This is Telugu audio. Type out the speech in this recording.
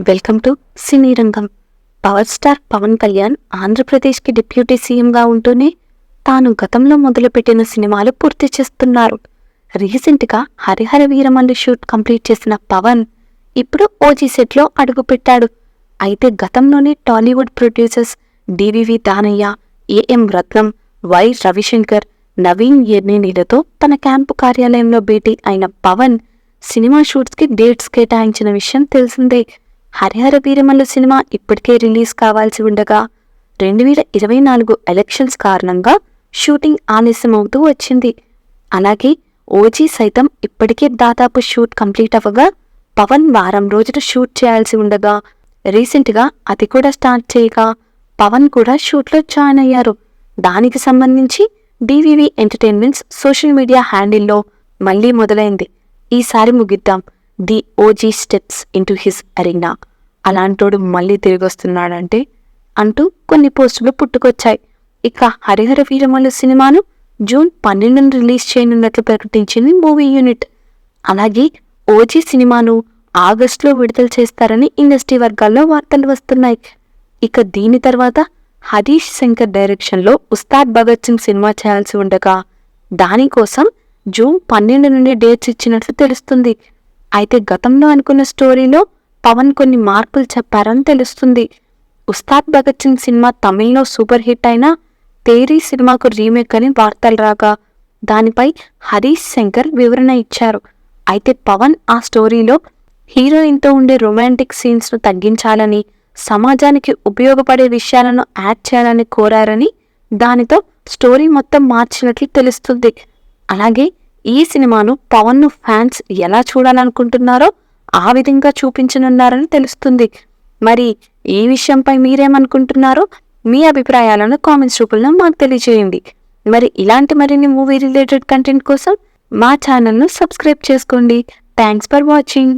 వెల్కమ్ టు సినీ రంగం. పవర్ స్టార్ పవన్ కళ్యాణ్ ఆంధ్రప్రదేశ్కి డిప్యూటీ సీఎంగా ఉంటూనే తాను గతంలో మొదలుపెట్టిన సినిమాలు పూర్తి చేస్తున్నారు. రీసెంట్గా హరిహర వీరమల్లు షూట్ కంప్లీట్ చేసిన పవన్ ఇప్పుడు ఓజీ సెట్లో అడుగుపెట్టాడు. అయితే గతంలోనే Tollywood producers DVV Danayya, AM Ratnam, Y Ravishankar, Naveen ఎర్నేనిలతో తన క్యాంపు కార్యాలయంలో భేటీ అయిన పవన్ సినిమా షూట్స్కి డేట్స్ కేటాయించిన విషయం తెలిసిందే. హరిహర వీరమల్లు సినిమా ఇప్పటికే రిలీజ్ కావాల్సి ఉండగా 2024 ఎలక్షన్స్ కారణంగా షూటింగ్ ఆలస్యమవుతూ వచ్చింది. అలాగే ఓజీ సైతం ఇప్పటికే దాదాపు షూట్ కంప్లీట్ అవ్వగా పవన్ వారం రోజులు షూట్ చేయాల్సి ఉండగా రీసెంట్గా అది కూడా స్టార్ట్ చేయగా పవన్ కూడా షూట్లో జాయిన్ అయ్యారు. దానికి సంబంధించి డివివి ఎంటర్టైన్మెంట్స్ సోషల్ మీడియా హ్యాండిల్లో మళ్లీ మొదలైంది. ఈసారి ముగిద్దాం, the OG steps into his arena, అలాంటోడు మళ్ళీ తిరిగొస్తున్నాడంటే అంటూ కొన్ని పోస్టులు పుట్టుకొచ్చాయి. ఇక హరిహర వీరమల్లు సినిమాను జూన్ 12 రిలీజ్ చేయనున్నట్లు ప్రకటించింది మూవీ యూనిట్. అలాగే ఓజీ సినిమాను ఆగస్టులో విడుదల చేస్తారని ఇండస్ట్రీ వర్గాల్లో వార్తలు వస్తున్నాయి. ఇక దీని తర్వాత హరీష్ శంకర్ డైరెక్షన్లో ఉస్తాద్ భగత్ సింగ్ సినిమా చేయాల్సి ఉండగా దానికోసం జూన్ 12 నుండి డేట్స్ ఇచ్చినట్లు తెలుస్తుంది. అయితే గతంలో అనుకున్న స్టోరీలో పవన్ కొన్ని మార్పులు చెప్పారని తెలుస్తుంది. ఉస్తాద్ భగత్ సింగ్ సినిమా తమిళ్లో సూపర్ హిట్ అయినా తేరీ సినిమాకు రీమేక్ అని వార్తలు రాగా దానిపై హరీష్ శంకర్ వివరణ ఇచ్చారు. అయితే పవన్ ఆ స్టోరీలో హీరోయిన్తో ఉండే రొమాంటిక్ సీన్స్ను తగ్గించాలని, సమాజానికి ఉపయోగపడే విషయాలను యాడ్ చేయాలని కోరారని దానితో స్టోరీ మొత్తం మార్చినట్లు తెలుస్తుంది. అలాగే ఈ సినిమాను పవన్ను ఫ్యాన్స్ ఎలా చూడాలనుకుంటున్నారో ఆ విధంగా చూపించనున్నారని తెలుస్తుంది. మరి ఈ విషయంపై మీరేమనుకుంటున్నారో మీ అభిప్రాయాలను కామెంట్స్ రూపంలో మాకు తెలియజేయండి. మరి ఇలాంటి మరిన్ని మూవీ రిలేటెడ్ కంటెంట్ కోసం మా ఛానల్ను సబ్స్క్రైబ్ చేసుకోండి. Thanks for watching.